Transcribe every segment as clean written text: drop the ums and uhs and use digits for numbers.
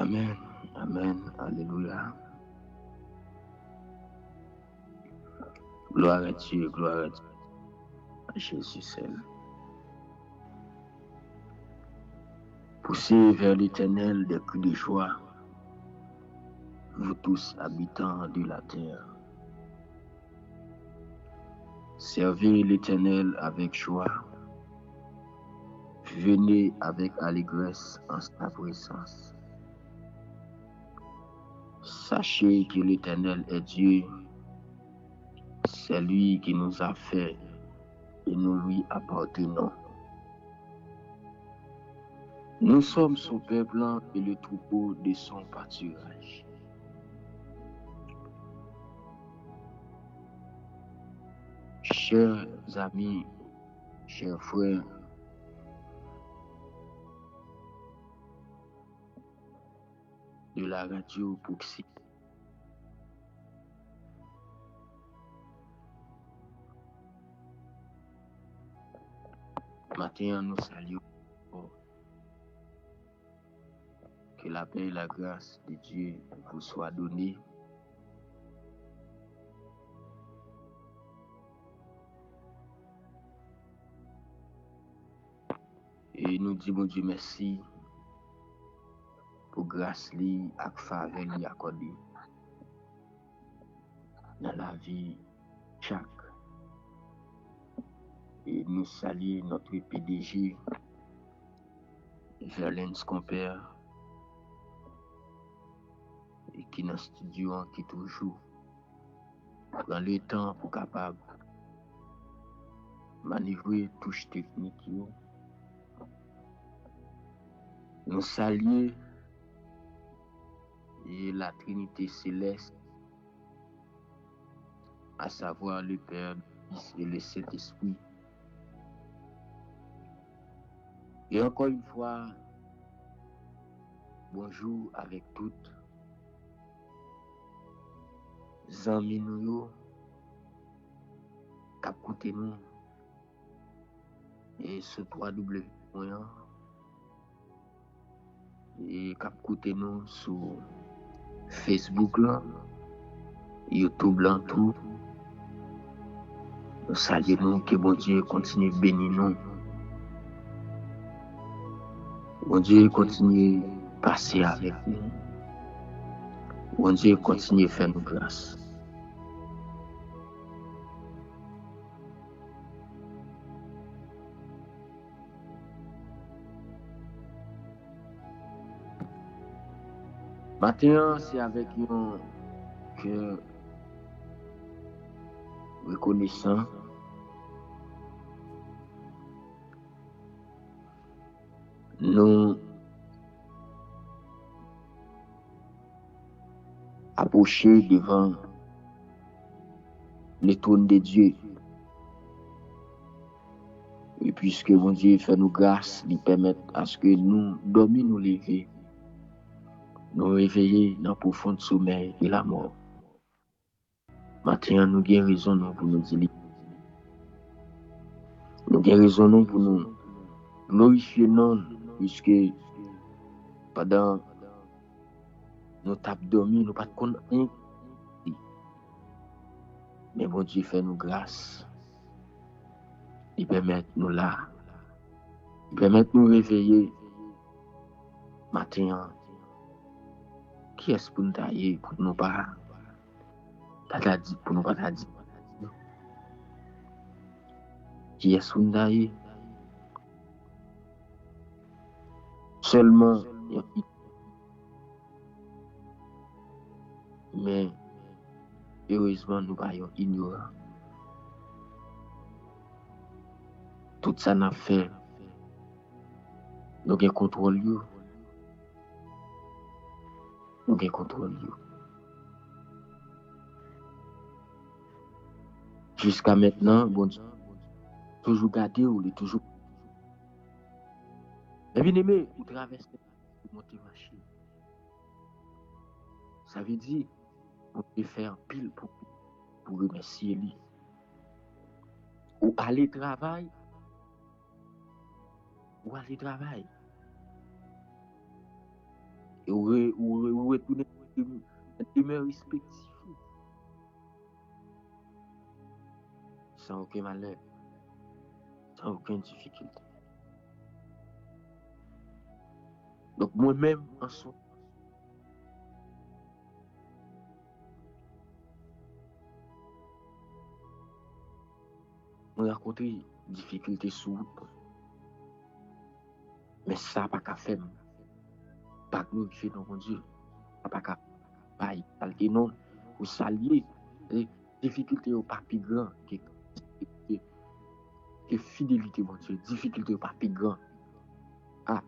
Amen. Amen. Alléluia. Gloire à Dieu, gloire à Dieu. À Jésus seul. Poussez vers l'Éternel des cris de joie, vous tous habitants de la terre. Servez l'Éternel avec joie. Venez avec allégresse en sa présence. Sachez que l'Éternel est Dieu. C'est lui qui nous a fait et nous lui appartenons. Nous sommes son peuple et le troupeau de son pâturage. Chers amis, chers frères, de la radio Proxy, matin nous saluons. Que la paix et la grâce de Dieu vous soient données. Et nous disons Dieu merci pour grâce li ak faveur li accordé dans la vie chaque. Et nous saluons notre PDG, Verlaine Compère, et qui dans le studio qui toujours prend le temps pour capable manœuvrer touche technique. Nous saluons et la Trinité céleste, à savoir le Père, le Fils et le Saint-Esprit. Et encore une fois, bonjour avec toutes amis nous qui écoutent nous et ce 3W et qui écoutent nous sur Facebook là, YouTube là tout. Nous saluons que bon Dieu continue de bénir nous. Bon Dieu continue de passer avec nous. Bon Dieu continue de faire nous grâce. Maintenant, c'est avec un cœur reconnaissant. Nous approcher devant le trône de Dieu. Et puisque mon Dieu fait nous grâce, lui permettre à ce que nous dormions, nous lever, nous réveiller dans le profond sommeil de la mort. Maintenant, nous avons raison pour nous dire. Nous avons raison pour nous glorifier non, puisque pendant nous tapons dormi, nous ne pouvons pas rien. Mais bon Dieu fait nous grâce. Il permet nous là. Il permet nous réveiller matin. Qui est-ce pour nous tailler, pour nous pas pour nous pas dire. Qui est-ce pour nous tailler? Seulement, mais heureusement, nous ne sommes pas ignorants. Tout ça n'a fait. Nous avons contrôle. Nous avons contrôle. Jusqu'à maintenant, bon Dieu, toujours gardé ou il est toujours. Mais bien aimé, il traverse monter machine. Ça veut dire on peut faire pile pour remercier lui. Ou aller travailler. Et ou retourner dans demeure respectif sans aucun malheur, sans aucune difficulté. Donc moi-même en soi, je rencontré difficulté sous route, mais ça n'a pas qu'à faire, pas glorifier dans mon Dieu, ça n'a pas qu'à pas non, ou s'allier, les difficultés au pas plus grand que fidélité mon Dieu, difficulté au pas plus grand. Ah,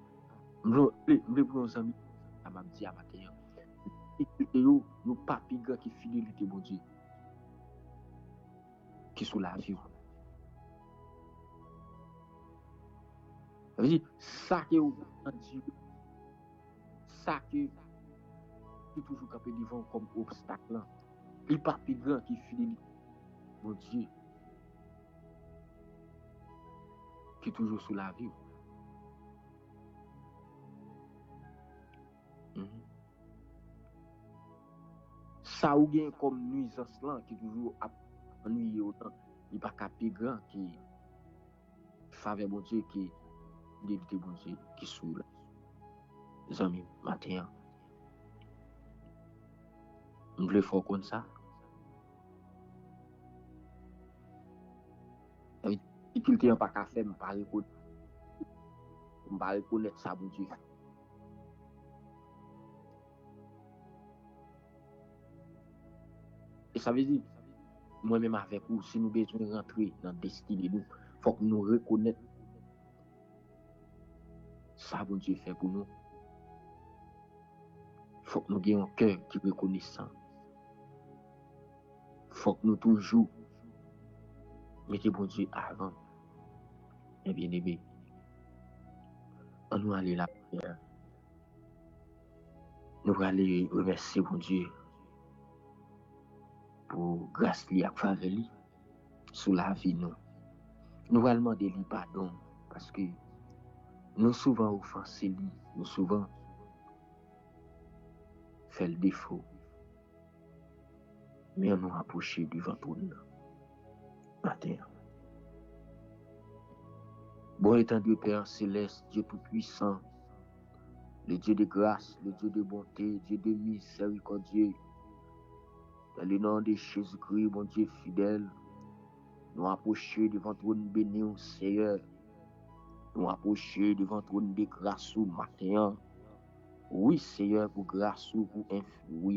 je prends un ami, ça m'a dit à matin, difficulté au pas plus grand que fidélité mon Dieu, qui sous la vie. Ça veut dire, ça que vous Dieu, ça que qui toujours capé devant comme obstacle, il n'est pas plus grand que fidélité, mon Dieu, qui est toujours sous la vie. Ça ou bien comme nuisance là, qui est toujours ennuyé autant, il n'est pas plus grand qui faveur mon Dieu, qui fidélité mon Dieu, qui sous là. Les amis, matin, je voulais faire comme ça. La difficulté n'a pas qu'à faire, je ne peux pas reconnaître ça, mon Dieu. Et ça veut dire, moi-même avec vous, si nous besoin de rentrer dans la destinée, il faut que nous reconnaissions ça, mon Dieu fait pour nous. Il faut que nous ayons un cœur qui est reconnaissant. Il faut que nous toujours mettions mon Dieu avant. Et bien aimé, on nous aller là. Nous allons aller remercier mon Dieu pour grâce li ak faveur li sous la vie nous. Nous allons demander lui pardon parce que nous souvent offensé lui, nous souvent fait le défaut. Mais on nous approché devant tout nous. Matin. Bon étant Dieu Père céleste, Dieu tout-puissant, le Dieu de grâce, le Dieu de bonté, Dieu de miséricorde, dans le nom de Jésus-Christ, mon Dieu fidèle, nous approcher devant ton béni, Seigneur. Nous approcher devant ton de grâce au matin. Oui, Seigneur, pour grâce ou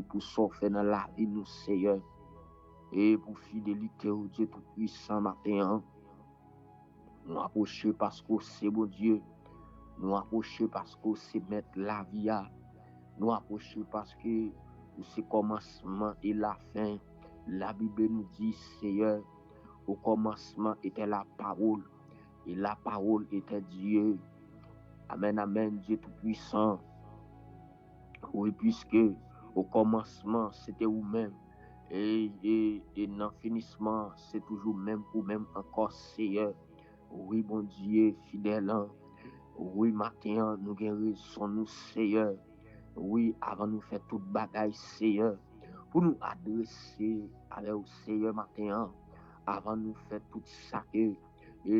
pour sortir dans la vie, nous, Seigneur. Et pour fidélité au Dieu tout-puissant matin. Nous approcher parce que c'est bon Dieu. Nous approcher parce que c'est mettre la vie à. Nous approcher parce que c'est commencement et la fin. La Bible nous dit, Seigneur, au commencement était la parole. Et la parole était Dieu. Amen, amen, Dieu tout-puissant. Oui, puisque au commencement, c'était vous-même. Et dans le finissement, c'est toujours même ou même encore, Seigneur. Oui, bon Dieu, fidèle. Oui, matin, nous guérissons nous, Seigneur. Oui, avant nous faire toute bagaille, Seigneur. Pour nous adresser avec le Seigneur matin. Avant nous faire tout ça et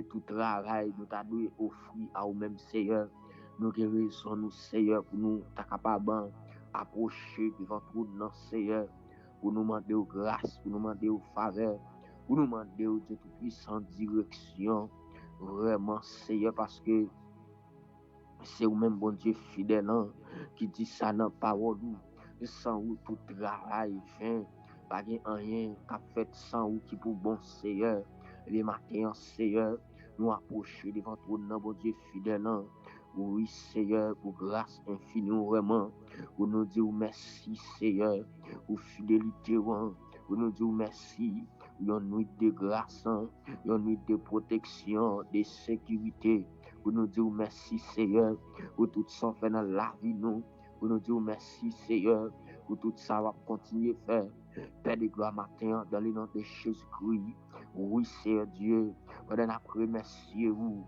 tout travail, nous t'avons offert à nous-mêmes, Seigneur. Nous guérissons nous, Seigneur, pour nous être capables d'approcher devant tout notre Seigneur. Pour nous demander grâce, pour nous demander faveur, pour nous demander Dieu tout-puissant direction. Vraiment, Seigneur, parce que c'est vous-même, bon Dieu fidèle, qui dit ça dans la parole. Sans vous, tout travail, fin, pas rien qu'a fait sans vous qui pour bon Seigneur. Les matins, Seigneur, nous approcher devant ton nom, bon Dieu fidèle. Oui, Seigneur, pour grâce infinie, vraiment. Pour nous dire merci, Seigneur, pour fidélité, pour nous dire merci. Une nuit de grâce, une nuit de protection, de sécurité. Pour nous dire merci, Seigneur, pour tout ça fait dans la vie, nous. Pour nous dire merci, Seigneur, pour tout ça va continuer à faire. Père de gloire matin, dans le nom de Jésus-Christ. Oui, Seigneur Dieu, pendant après, merci vous.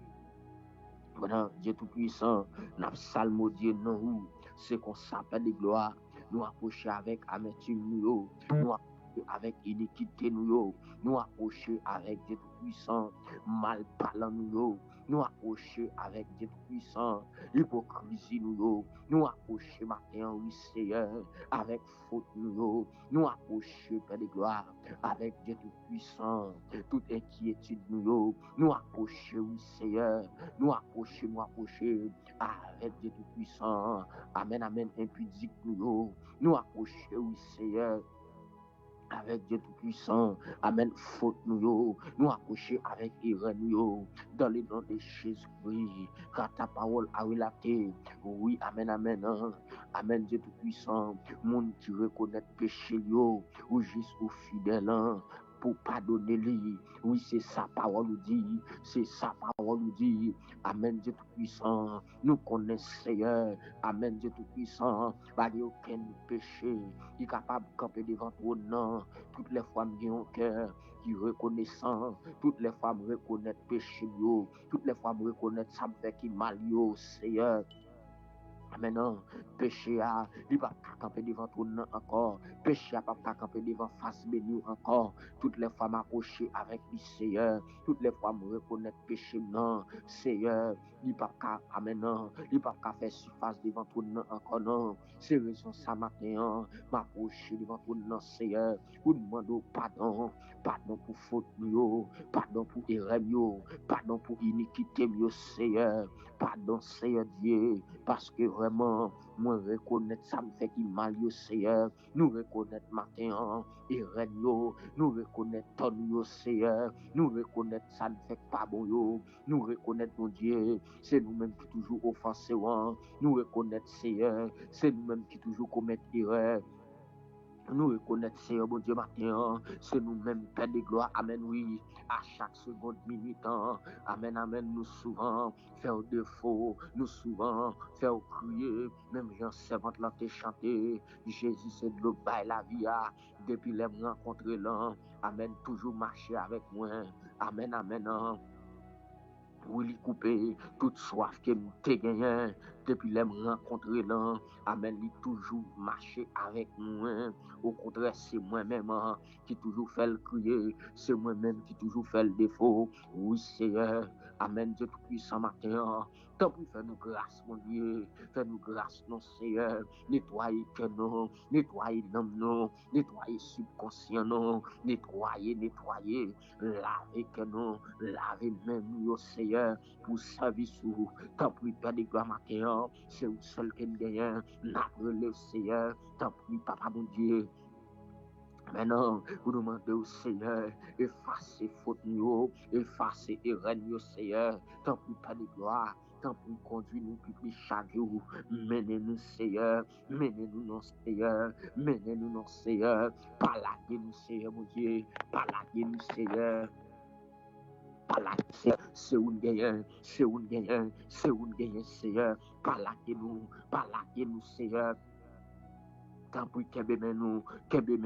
Pendant Dieu Tout-Puissant, nous psalmodier non vous. C'est qu'on s'appelle de gloire. Nous approcher avec amertume, nous approcher avec iniquité, nous approcher avec Dieu tout-puissant, mal parlant, nous approcher avec Dieu tout-puissant, hypocrisie, nous approcher matin, oui, Seigneur, avec faute, nous approcher, Père de gloire, avec Dieu tout-puissant, toute inquiétude, nous approcher, oui, Seigneur, nous approcher, avec Dieu tout-puissant, amen, amen, impudique, nous approcher, oui, Seigneur, avec Dieu tout-puissant, amen, faute nous approcher avec erreur nous, dans le nom de Jésus-Christ, car ta parole a relaté, oui, amen, amen, amen, Dieu tout-puissant, monde qui reconnaît péché ou juste ou fidèle, pour pardonner lui. Oui, c'est sa parole nous dit, c'est sa parole nous dit, amen, Dieu tout-puissant, nous connaissons Seigneur, amen, Dieu tout-puissant, pas aucun péché, qui est capable de camper devant ton nom. Toutes les femmes qui ont un cœur qui reconnaissant, toutes les femmes reconnaissent péché, toutes les femmes reconnaissent ça me fait qui mal, Seigneur. Maintenant, péché a, il va pas camper devant ton nom encore. Péché a pas camper devant face béni encore. Toutes les femmes approchées avec lui, Seigneur. Toutes les femmes reconnaissent péché, non, Seigneur. Il va pas, amen, il va pas faire surface devant ton nom encore, non. C'est raison ça matin, m'approcher devant ton nom, Seigneur. Vous demandez pardon, pardon pour faute, pardon pour erreur, pardon pour iniquité, Seigneur. Pardon, Seigneur Dieu, parce que vraiment, moi reconnaître ça me fait qu'il mal, Seigneur. Nous reconnaître matin, et nous reconnaître ton, Seigneur. Nous reconnaître ça ne fait pas bon, nous reconnaître, mon Dieu, c'est nous-mêmes qui toujours offensés, nous reconnaître, Seigneur, c'est nous-mêmes qui toujours commettons erreur. Nous reconnaître, Seigneur, bon Dieu, matin, c'est nous-mêmes, Père de gloire, amen, oui, à chaque seconde, minute, amen, amen, nous souvent faire défaut, nous souvent faire crier, même Jean servante là te chanter, Jésus c'est de l'eau, la vie, depuis les rencontres là, amen, toujours marcher avec moi, amen, amen, oui, couper toute soif que m'te gagné depuis les rencontrer là, amen, li toujours marcher avec moi. Au contraire, c'est moi-même qui toujours fait le crier, c'est moi-même qui toujours fait le défaut. Oui, Seigneur, amen, Dieu tout-puissant matin. Tant pour faire nous grâce, mon Dieu, fais nous grâce, non, Seigneur, nettoyer que nous, nettoyer l'homme, non, nettoyer subconscient, non, nettoyer, laver que nous, laver même nous, Seigneur, pour servir sous, tant pour Père de gloire matin, c'est le seul qui nous gagne, n'a le Seigneur, tant pour Papa, mon Dieu. Maintenant, vous demandez au Seigneur, effacez faute nous, effacez erreur nous, Seigneur, tant pour Père de gloire. Tant pour conduire nous plus chaque jour, menez-nous, Seigneur, menez-nous, non, Seigneur, menez-nous, non, Seigneur, palaguez-nous, Seigneur, mon Dieu, palaguez-nous, Seigneur. C'est un gagnant, c'est un gagnant, c'est un gagnant, Seigneur, palaguez-nous, Seigneur. Tant pour que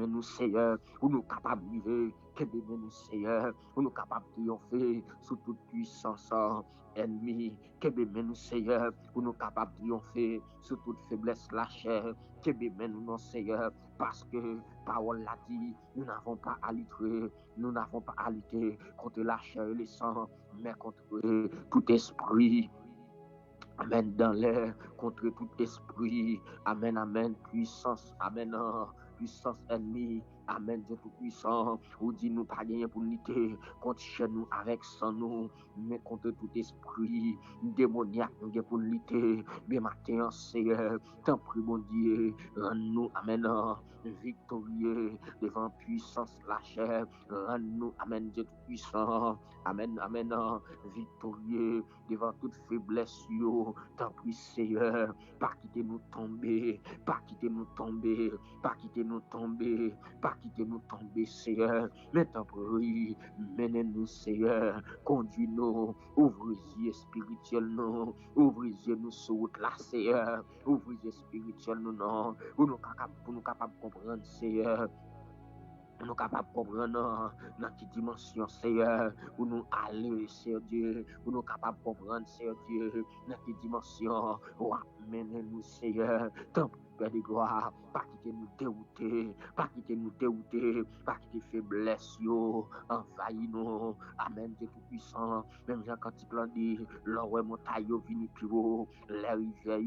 nous, Seigneur, où nous capables de vivre, que nous, Seigneur, où nous capables de triompher sous toute puissance ennemie, que nous, Seigneur, où nous capables de triompher sous toute faiblesse la chair, que nous, non, Seigneur, parce que parole l'a dit, nous n'avons pas à lutter, nous n'avons pas à lutter contre la chair et le sang, mais contre tout esprit. Amen, dans l'air, contre tout esprit. Amen, amen, puissance. Amen, puissance ennemie. Amen, Dieu tout-puissant. Ou dit nous pas gagner pour lutter contre chez nous avec sans nous, mais contre tout esprit démoniaque nous pour lutter. Bien matin, Seigneur, tant pis, mon Dieu, rends-nous, amen, victorieux devant puissance la chair. Rends-nous, amen, Dieu tout-puissant. Amen, amen, victorieux devant toute faiblesse, tant pis, Seigneur, pas quitter nous tomber, pas quitter nous tomber, pas quitter nous tomber, pas quitter nous tomber, Seigneur, mais tant pis, menez-nous, Seigneur, conduis-nous, ouvre les yeux spirituels, nous, ouvre les yeux nous sur route là, Seigneur, ouvre les yeux spirituels, nous, non, pour nous capables de comprendre, Seigneur. Nous capables de comprendre dans quelle dimension, Seigneur, où nous allons, Seigneur Dieu, où nous capables de comprendre, Seigneur Dieu, dans quelle dimension, où menez-nous, Seigneur, tant Père de gloire, pas quitter nous dérouter, pas quitter nous dérouter, pas quitter faiblesse, envahis nous, Amen, Dieu tout-puissant, même Jean quand il dit, l'or montagne vini plus haut, les rivières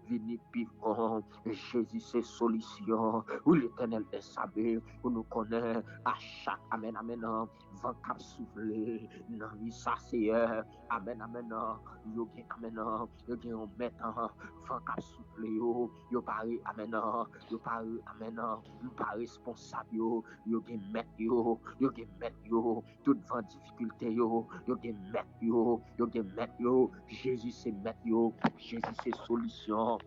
vini plus haut, Jésus c'est solution, où l'éternel est savé, où nous connaît à chaque, Amen, Amen, vent cap soufflé, non, ça c'est, Amen, Amen, yo gen, Amen, yo gen on met, vent cap soufflé, yo pari, Amen, yo pari, Amen, yo pas responsable, yo gen met, yo gen met, toute vent difficulté, yo gen met, yo gen met, Jésus c'est met, Jésus c'est solution.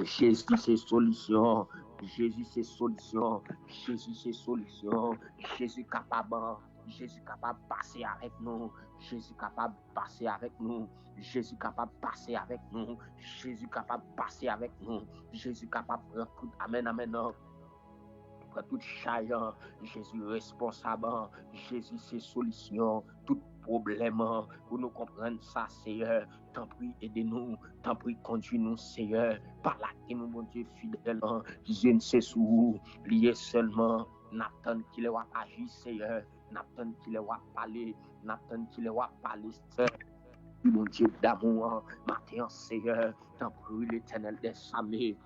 Jésus c'est solution. Jésus c'est solution. Jésus c'est solution. Jésus capable. Jésus capable de passer avec nous. Jésus capable de passer avec nous. Jésus capable de passer avec nous. Jésus capable de passer avec nous. Jésus capable de prendre tout. Amen, amen. Pour tout charge, Jésus responsable. Jésus c'est solution. Tout problème, pour nous comprendre ça, Seigneur. T'en prie, aidez-nous. T'en prie, conduis-nous, Seigneur. Par là, que nous, mon Dieu, fidèle. Je ne sais où, lié seulement. N'attend qu'il ait agi, Seigneur. N'attend qu'il ait parlé. N'attend qu'il ait parlé, Seigneur. Mon Dieu d'amour, matin, Seigneur. T'en prie, l'éternel des armées.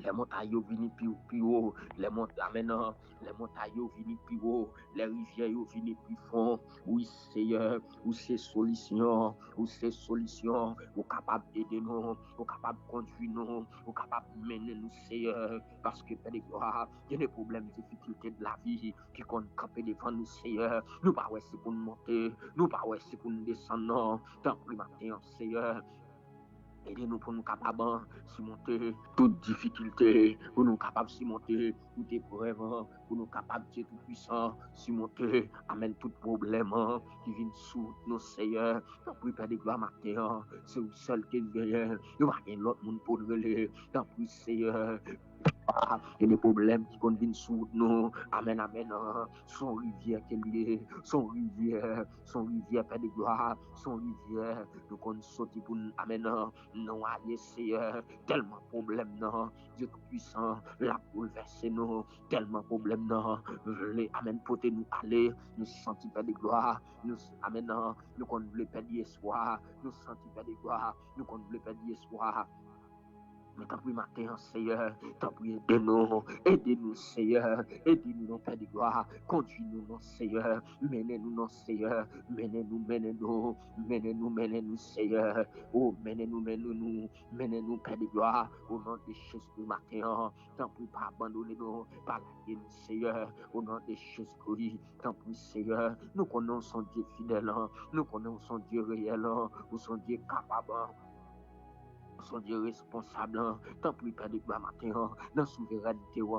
Les montagnes viennent plus haut, les montagnes viennent plus haut, les rivières viennent plus fond. Oui, Seigneur, où c'est solution, où capable d'aider nous, où capable de conduire nous, où capable de mener nous, Seigneur. Parce que, Père de gloire, il y a des problèmes, des difficultés de la vie qui comptent camper devant nous, Seigneur. Nous pas ouais, c'est pour nous monter, nous pas ouais, c'est pour nous descendre. Tant pis, matin, Seigneur. Aidez-nous pour nous capables de surmonter toute difficulté, pour nous capables de surmonter toute épreuve, pour nous capables de tout puissant, surmonter, amène tout problème qui vient sous nos seigneurs. Tant pis, Père de gloire matin, c'est vous seul qui vient, nous va rien l'autre monde pour nous relayer. Tant pis, Seigneur. Et les problèmes qui viennent sous nous, amen, amen, son rivière qui est liée, son rivière, Père de gloire, son rivière, nous qu'on sorti pour nous, amen, non, allez, Seigneur, tellement de problèmes, non, Dieu tout-puissant, la bouleverser nous, tellement de problèmes, non, voulez, amen, porter nous aller, nous sentir, Père de gloire, nous, amen, nous qu'on voulait perdre espoir, nous sentir, Père de gloire, nous qu'on voulait perdre espoir. Mais t'en prie, matin, Seigneur, t'en prie, aidez-nous, Seigneur, aidez-nous, non, Père de gloire, conduis-nous, non, Seigneur, menez-nous, non, Seigneur, menez-nous, Seigneur, oh, menez-nous, Père de gloire, au nom de Jésus, matin, t'en prie, pas abandonner nous, par la haine, Seigneur, au nom de Jésus, t'en prie, Seigneur, nous connaissons Dieu fidèle, nous connaissons Dieu réel, nous sommes Dieu capable. Son Dieu responsable, tant pis, Père de gloire matin, dans la souveraineté, où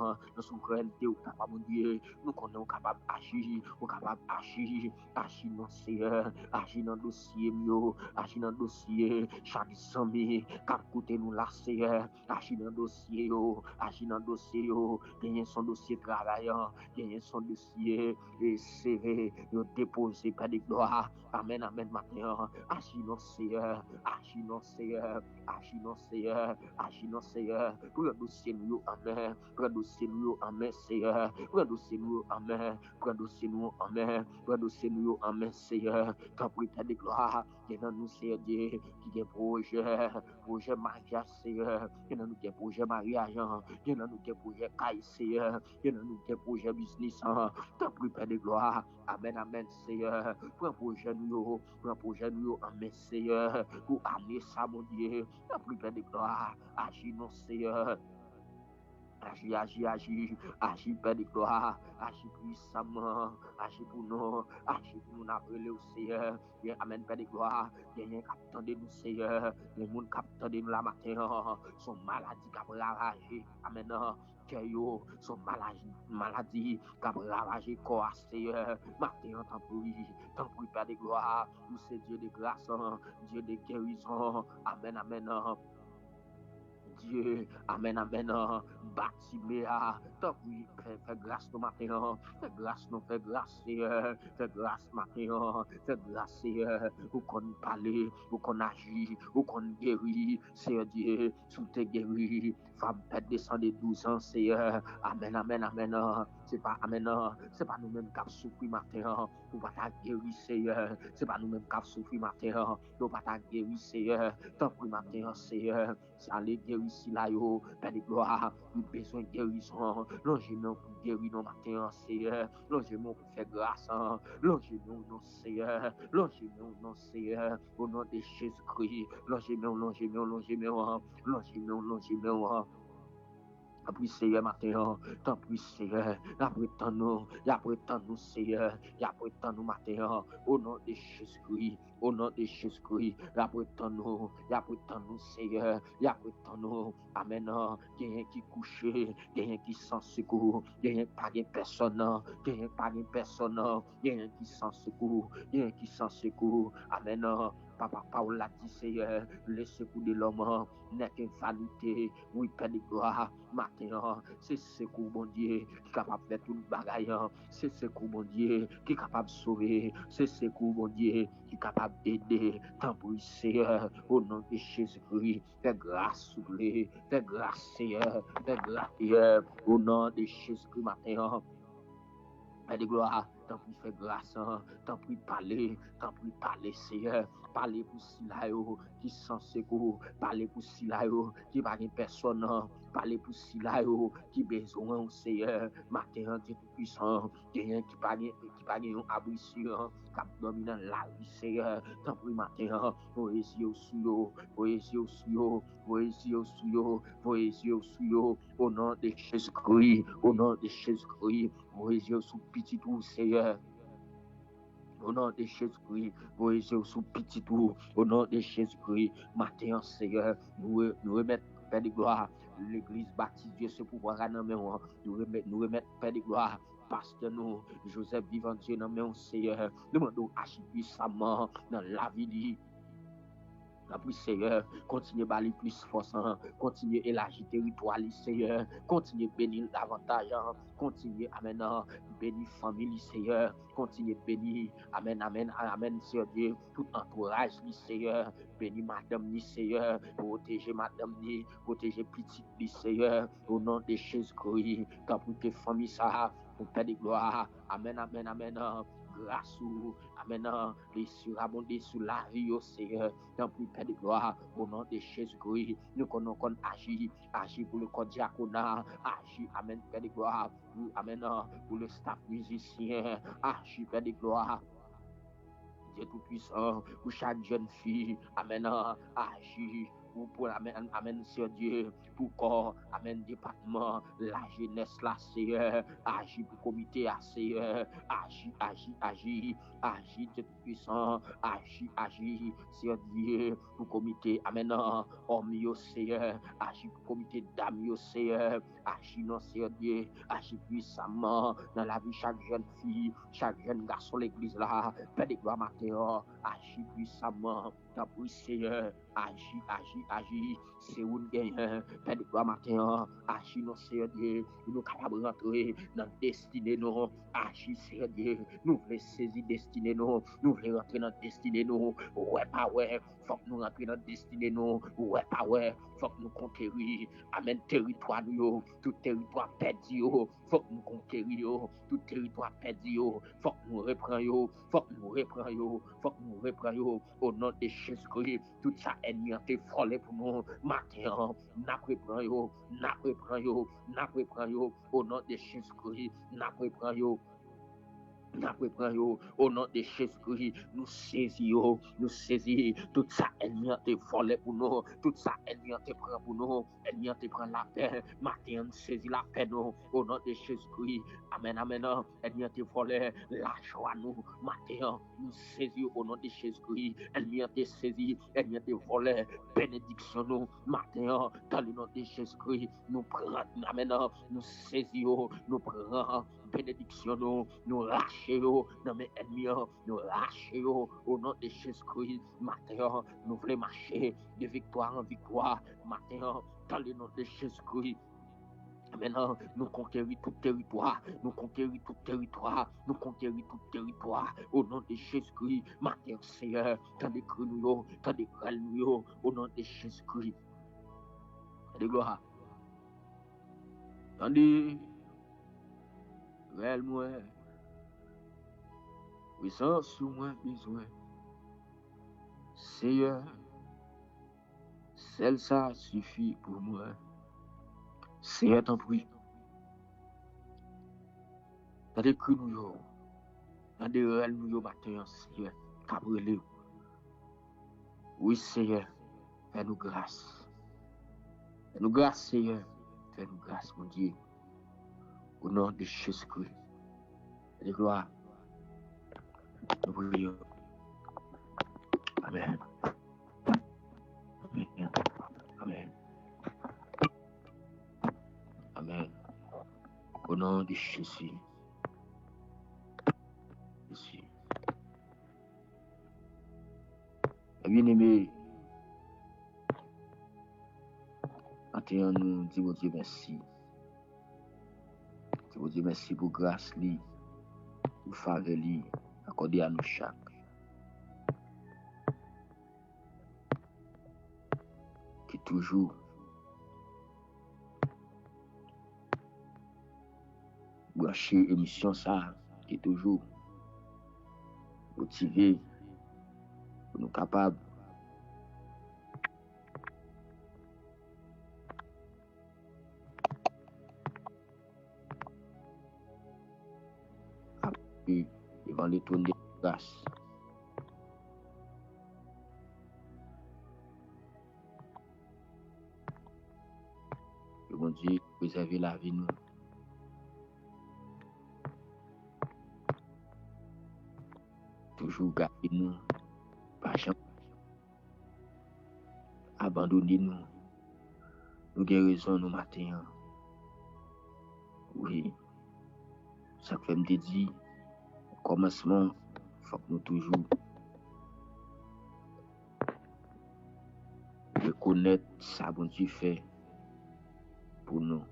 capable, mon Dieu, nous connaissons capable d'agir, agir dans Seigneur, agir dans le dossier, agir dans le dossier, chaque samedi, cap côté nous là, Seigneur, agir dans le dossier, gagner son dossier travaillant, gagner son dossier, et CV, déposer, Père de gloire, amen, amen, matin, agir dans Seigneur, agis non, Seigneur, pour le dossier nous, amen, pour le dossier nous, amen, Seigneur, pour le dossier nous, amen, pour le dossier nous, amen, pour le dossier nous, amen, Seigneur, tant pis, Père de gloire, qui est dans nous, Seigneur Dieu, qui est projet mariage, Seigneur, qui est dans nous, qui est projet mariage, qui est dans nous, qui est projet caille, Seigneur, qui est dans nous, qui est projet business, tant pis, Père de gloire, amen, amen, Seigneur, pour un projet nous, amen, Seigneur, pour amener ça, mon Dieu, la plus belle de gloire, agis, non, Seigneur. Agis, Père de gloire, agis puissamment, agis pour nous, appeler au Seigneur, et amen, Père de gloire, il y a rien qui de nous, Seigneur, les gens qui de nous la matin, son maladie qui a ravagé, amen, son maladie qui a ravagé corps, Seigneur, matin, tant pis, Père de gloire, nous c'est Dieu de grâce, Dieu de guérison, amen, amen. Dieu. Amen, amen. Bâtimea, tant pis, fais grâce nous matin. Fais grâce nous, fais grâce, Seigneur. Fais grâce matin. Fais grâce, Seigneur. Ou qu'on parle, ou qu'on agit, ou qu'on guérit, Seigneur Dieu. Sous tes guéris, femme peut descendre 12 ans, Seigneur. Amen, amen, amen. C'est pas amen. C'est pas nous-mêmes qui avons souffert matin. Pour pas ta guérir, Seigneur. C'est pas nous-mêmes qui avons souffert matin. Pour pas ta guérir, Seigneur. Tant pis matin, Seigneur. C'est aller guérir ici là, yo. Père de gloire. Nous besoin de guérison. Longez-nous pour guérir nos matins, Seigneur. Longez-nous pour faire grâce. Longez-nous, non, Seigneur. Longez-nous, non, Seigneur. Au nom de Jésus-Christ. Longez-nous, longez-nous, longez-nous. Longez-nous, longez-nous. Tant pis, Seigneur, matin, tant pis, Seigneur, après tant nous, Seigneur, après tant nous, matin, au nom de Jésus-Christ, au nom de Jésus-Christ, après tant nous, Seigneur, après tant nous, amen, quelqu'un qui couche, quelqu'un qui sans secours, quelqu'un pas de personne, quelqu'un pas de personne, quelqu'un qui sans secours, quelqu'un qui sans secours, amen. Papa Paul l'a dit, Seigneur, le secours de l'homme n'est qu'une vanité. Oui, Père de gloire, matin, c'est secours, mon Dieu, qui est capable de faire tout le bagaille. C'est secours, mon Dieu, qui est capable de sauver. C'est secours, mon Dieu, qui est capable d'aider. Tant pour Seigneur, au nom de Jésus-Christ, fais grâce, soufflé, fais grâce, Seigneur, fais grâce, Seigneur, au nom de Jésus-Christ, matin. Père de gloire, tant pis faire grâce, tant pis parler, Seigneur. Parler pour Silayo qui sans secours, parler pour Silayo qui pas de personne, parler pour Silayo qui besoin, Seigneur. Matin, Dieu tout-puissant, qui pas un abri sûr, qui domine la vie, Seigneur. Tant pis matin, poésie au suyo, poésie au suyo, poésie au suyo, poésie au suyo, au nom de Jésus-Christ, au nom de Jésus-Christ, poésie au sous petit tout, Seigneur. Au nom de Jésus-Christ, voyez sous petit tout, au nom de Jésus-Christ, matin, Seigneur, nous remettons, Père de gloire, l'église baptise Dieu, ce pouvoir à nous remettons, Père de gloire, pasteur nous, Joseph vivant Dieu, nous Seigneur, nous demandons agir puissamment dans la vie. Puis Seigneur, continue à baler plus force, continue à élargir le territoire, Seigneur, continue à bénir davantage, continue à bénir la famille, Seigneur, continue à bénir, amen, amen, amen, Seigneur Dieu, tout entourage, Seigneur, bénir madame, Seigneur, protéger madame, protéger petite, Seigneur, au nom de Jésus-Christ, tant pour que famille, ça, pour Père de gloire, amen, amen, amen, grâce ou, amen, les surabondés sur la vie, Seigneur, tant pour Père de gloire, au nom de Jésus-Christ, nous connaissons agir pour le corps diaconat, agir, amen, Père de gloire, amen, pour le staff musicien, agir, Père de gloire, Dieu tout-puissant, pour chaque jeune fille, amen, agir, pour amen, Seigneur Dieu, pour corps, amen, département, la jeunesse, la Seigneur, agir pour comité, Seigneur, agir, Dieu tout-puissant, agir, Seigneur Dieu, pour comité, amen, homme, Seigneur, agir pour comité d'âme, Seigneur, agir, non, Seigneur Dieu, agir puissamment dans la vie de chaque jeune fille, chaque jeune garçon, l'église là, Père de gloire matin, agir puissamment, tant pour Seigneur, agir, c'est où gagnant, Père de gloire matin, agir, non, Seigneur Dieu, nous sommes capables de rentrer dans la destinée, nous, agir, Seigneur Dieu, nous voulons saisir destinée, nous voulons rentrer dans la destinée, nous, ouais, pas ouais, faut que nous rentrions dans la destinée, nous, ouais, pas ouais, faut que nous conquérir, amen, territoire, nous, tout territoire perdu, faut que nous conquérir, tout territoire perdu, faut que nous reprenions, faut que nous reprenions, au nom de Jésus-Christ, tout ça ennemi a été volé pour nous, matin, n'a reprenons, au nom de Jésus-Christ, n'a reprenons, au nom de Jésus-Christ, nous saisissons, tout ça ennemi a été volé pour nous, tout ça ennemi a été pris pour nous, ennemi a été pris la paix, matin, nous saisissons la paix, nous, au nom de Jésus-Christ, amen, amen, ennemi a été volé, la joie, nous, matin, nous saisissons au nom de Jésus-Christ, ennemi a été saisi, ennemi a été volé, bénédiction, nous, matin, dans le nom de Jésus-Christ, nous prenons, amen, nous saisissons, nous prenons, bénédiction, nous lâchons lâcher dans mes ennemis, nous lâcher au nom de Jésus-Christ. Matin, nous voulons marcher de victoire en victoire. Matin, dans le nom de Jésus-Christ. Maintenant, nous conquérir tout territoire, nous conquérir tout territoire, nous conquérir tout territoire, au nom de Jésus-Christ. Matin, Seigneur, t'as des cris nous, t'as des cris nous, au nom de Jésus-Christ. De gloire. Tandis, réellement, puissance sur moi besoin. Seigneur, celle ça suffit pour moi. Seigneur, t'en prie. T'as des cris nous, t'as des réels nous matin, Seigneur, cabrelé. Oui, Seigneur, fais-nous grâce. Fais-nous grâce, Seigneur. Fais-nous grâce, mon Dieu. Au nom de Jésus-Christ. De gloire. Nous prions. Amen. Amen. Amen. Amen. Au nom de Jésus. Jésus. Bien-aimé, maintenant nous disons Dieu merci. Disons Dieu merci pour grâce, pour faveur, accordé à nous chaque. Qui toujours branché émission ça, qui est toujours motivé pour nous capables devant le trône de grâce. Que mon Dieu préserve la vie nous. Toujours garder nous, pas jamais abandonner nous. Nous avons raison nous matin. Oui, ça fait me dire, au commencement, il faut que nous toujours reconnaître ça bon Dieu fait pour nous.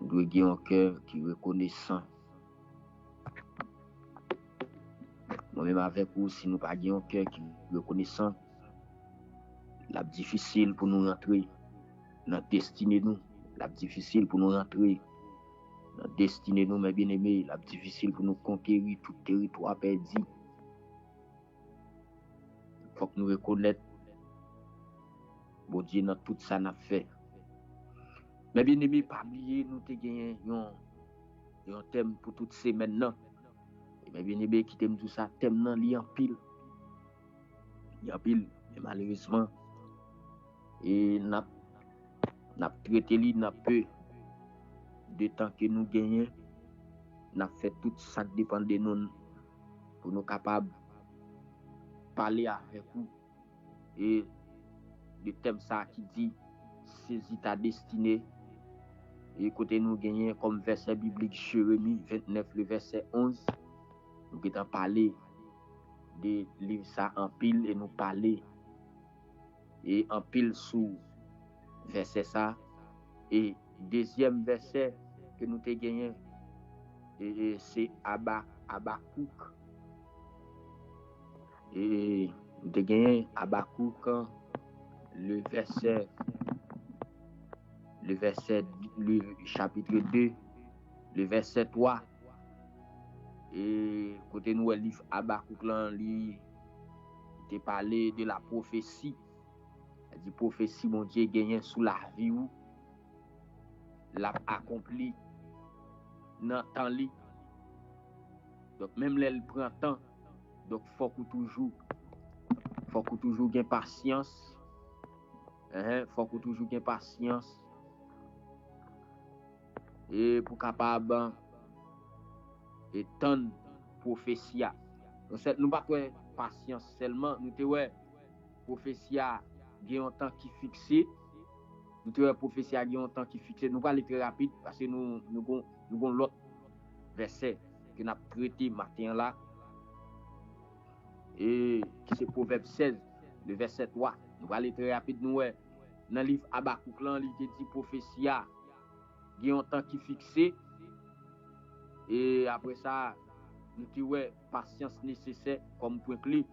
Nous devons avoir un cœur qui est reconnaissant. Moi-même avec vous, si nous n'avons pas un cœur qui est reconnaissant, c'est difficile pour nous rentrer dans la destinée nous. C'est difficile pour nous rentrer dans la destinée nous, mes bien-aimés. C'est difficile pour nous conquérir tout territoire perdu. Il faut que nous reconnaissions, bon Dieu, dans tout ça nous fait. Mais bien-aimés, pas oublier, nous avons gagné un thème pour toutes ces semaines. Mais bien-aimés, qui t'aime tout ça, thème non, il y a en pile. Il y a en pile, mais malheureusement, et n'a traité li n'a peu de temps que nous gagnons, n'a fait tout ça dépend de nous pour nous capables parler avec vous et le thème ça qui dit saisis ta destinée. Et côté nous gagnons comme verset biblique Jérémie 29 le verset 11, nous allons parler de livre ça en pile et nous parler et en pile sous verset ça. Et deuxième verset que nous avons gagné, c'est Habakkuk. Et nous avons gagné Habakkuk, le chapitre 2, le verset 3. Et côté nous, le livre Habakkuk, il te parlé de la prophétie. Il dit prophétie, mon Dieu, gagné sous la vie ou l'a accompli dans le temps li. Donc même là, il prend temps. Donc faut que toujours gain patience. Faut que toujours gain patience. Et pour capable étendre prophétie. Donc nous pas quoi patience seulement, nous te ouais prophétie a un temps qui fixé. Nous te ouais prophétie a un temps qui fixé. Nous pas aller très rapide parce que nous l'autre verset que nous avons traité matin là, et qui c'est Proverbe 16, le verset 3. Nous allons aller très rapide, nous, dans le livre Habakkuk, il dit prophétie, il y a un temps qui est fixé, et après ça, nous avons patience nécessaire comme point clé,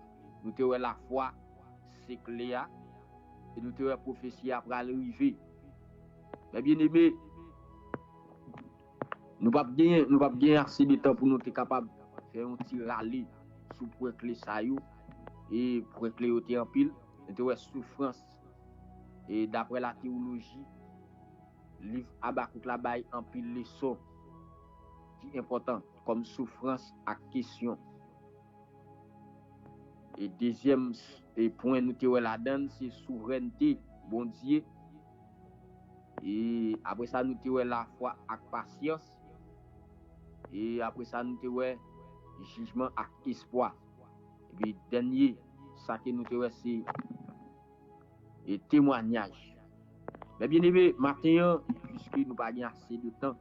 nous avons la foi, c'est clé, et nous avons prophétie après arriver. Mais bien aimé, nous ne pouvons pas gagner assez de temps pour nous être capables de faire un petit rallye sous point clé ça et point clé en pile, nous avons souffrance. Et d'après la théologie, le livre Habakkuk la bail en pile leçon qui est important comme souffrance à question. Et deuxième point nous te là-dedans c'est souveraineté bon Dieu. Et après ça nous te la foi avec patience. Et après ça nous te jugement avec espoir. Et puis dernier ça que nous te c'est et témoignage. Mais bien aimé, matin, puisque nous pas assez de temps,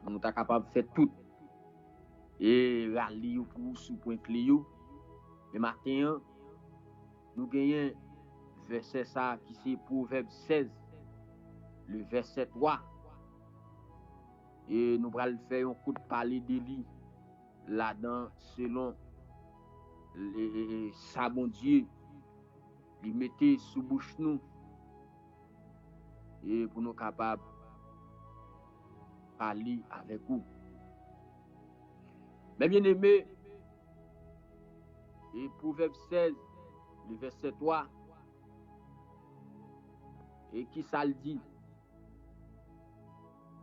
nous sommes capables de faire tout et rallier pour sous point clé. Le matin, nous gagnons verset ça qui c'est Proverbe 16, le verset 3. Et nous allons faire un coup de parler de lui là-dedans selon ça, bon Dieu, il mettait sous bouche nous et pour nous capables de parler avec vous. Mais bien aimé, et Proverbe 16, le verset 3, et qui ça le dit?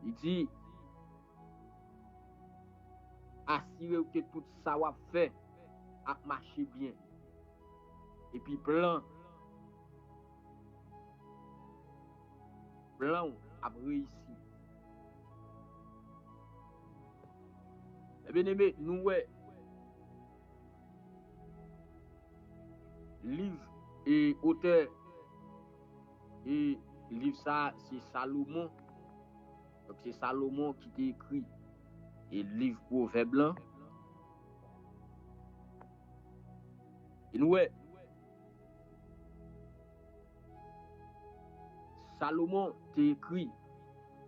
Il dit, assurez-vous que tout ça va fait a marché bien. Et puis plan a réussi. Eh bien aimé, nous livre et auteur et livre ça c'est Salomon. Donc c'est Salomon qui t'a écrit et livre Proverbe blanc. Et nous Salomon t'a écrit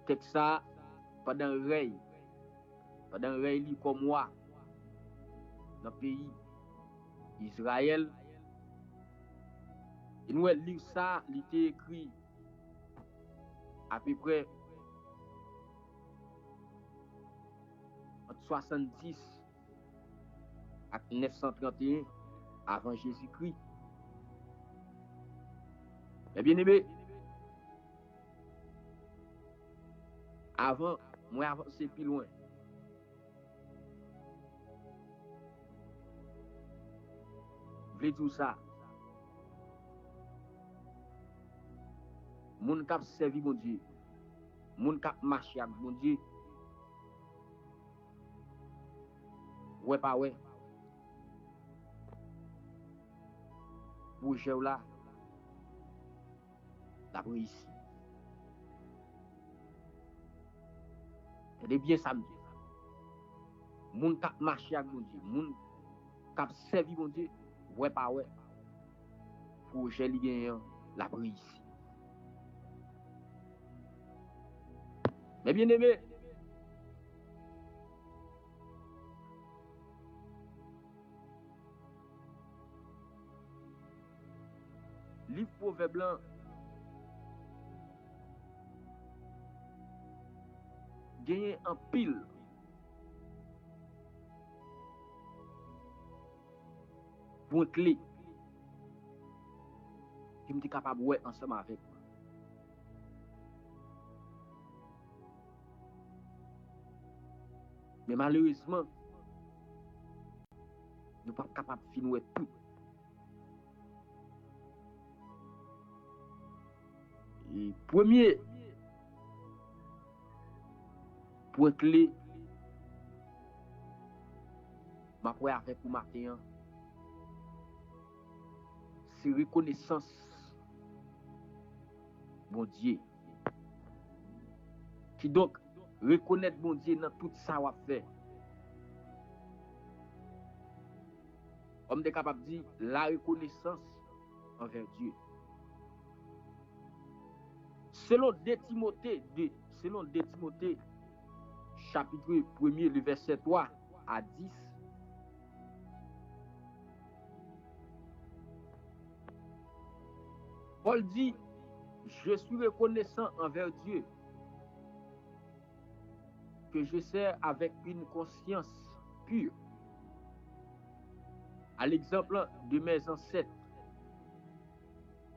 texte ça pendant règne comme moi dans le pays Israël. Et nous livre ça il t'a écrit à peu près entre 70 et 931 avant Jésus-Christ. Mais bien aimé, avant, moi avancer plus loin. Je voulais dire ça. Moun kap servi mon Dieu. Moun kap marcher avec mon Dieu. Ouais pas ouais. Projet là. D'abord ici. C'est bien ça. Moun kap marcher avec mon Dieu. Moun kap servi mon Dieu. Ouais pas ouais. Projet li gen la prise. Mais bien aimé, livre Proverbe blanc gagne en pile point clé qui me capable ouais ensemble avec moi. Mais malheureusement, nous ne sommes pas capables de finir tout. Et premier point clé, ma pour avec vous matin, c'est reconnaissance, bon Dieu. Qui donc reconnaître bon Dieu dans tout ça qu'on fait. Homme est capable de dire la reconnaissance envers Dieu. Selon 2 Timothée, chapitre 1er, le verset 3 à 10, Paul dit, je suis reconnaissant envers Dieu que je sers avec une conscience pure, à l'exemple de mes ancêtres,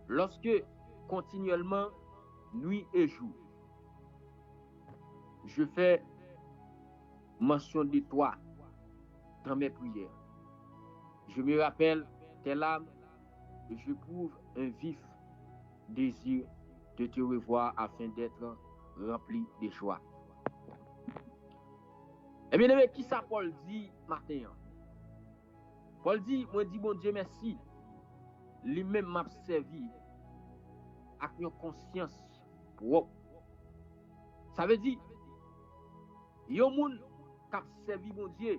lorsque continuellement, nuit et jour, je fais mention de toi dans mes prières. Je me rappelle tes larmes et je prouve un vif désir de te revoir afin d'être rempli de joie. Eh bien, aimé, qui ça Paul dit matin? Paul dit, moi dis bon Dieu merci, lui-même m'a servi avec une conscience propre. Ça veut dire, yon moun k'ap servi bon Dieu,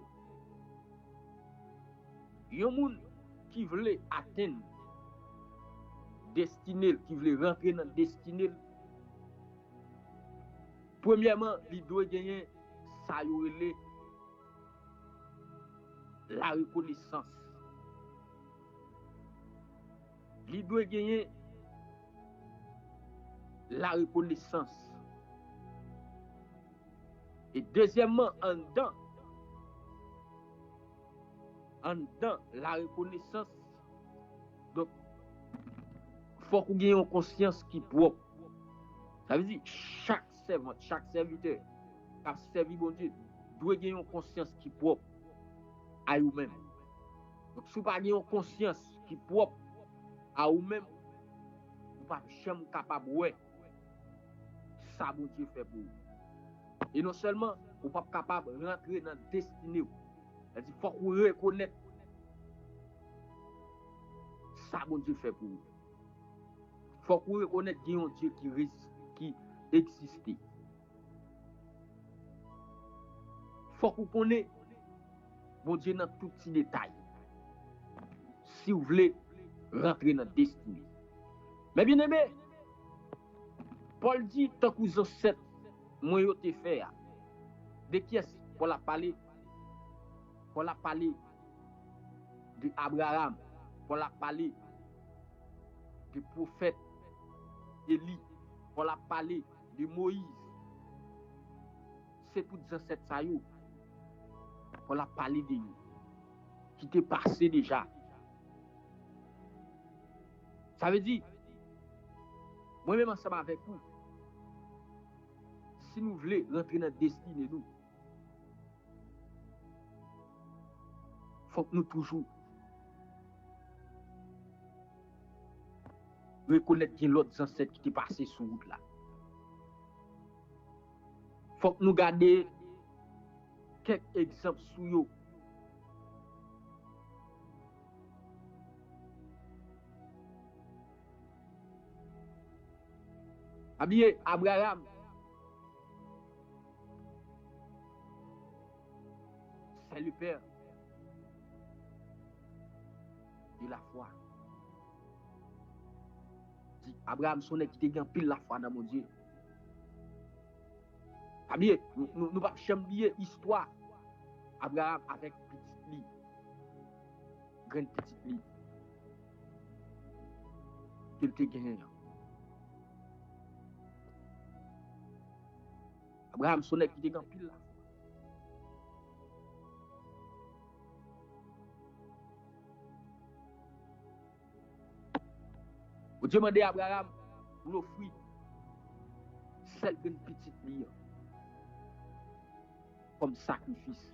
yon moun qui voulait atteindre destinée, qui voulait rentrer dans destinée. Premièrement, il doit gagner ça yorele la reconnaissance. Il doit gagner la reconnaissance. Et deuxièmement, en dedans la reconnaissance, donc faut qu'on ait une conscience qui propre. Ça veut dire chaque servant, chaque serviteur qui a servi bon Dieu doit avoir une conscience qui propre à vous-même. Donc si vous n'avez pas une conscience qui propre à vous-même, vous ne pas jamais capable de ça bon Dieu fait pour vous. Et non seulement vous pas capable de rentrer dans la destinée. C'est-à-dire faut que vous reconnaissez ça bon Dieu fait pour vous. Faut que vous reconnaissez qu'il y a un Dieu qui existe. Faut que vous connaissiez bon Dieu dans tout petit détail. Si vous voulez rentrer dans la destinée. Mais bien aimé, Paul dit tant que vous avez moi yo te fait de qui est pour la parler de Abraham, pour la parler du prophète Élie, pour la parler de Moïse. C'est pour des ancêtres ça yo pour la parler de nous qui t'est passé déjà. Ça veut dire moi-même ensemble avec vous, si nous voulons rentrer dans la destinée, nous, il faut que nous toujours reconnaître qu'il y a l'autre ancêtre qui est passé sur route là. Il faut que nous gardions quelques exemples sur eux. Abraham, c'est le père de la foi. Abraham, son qui était pile la foi dans mon Dieu. Nous ne pas oublier l'histoire. Abraham avec petite lit, grande petite lit, qu'il te gagné. Abraham, son qui était pile la foi. Dieu demandé à Abraham pour l'offrir celle d'une petite lie comme sacrifice.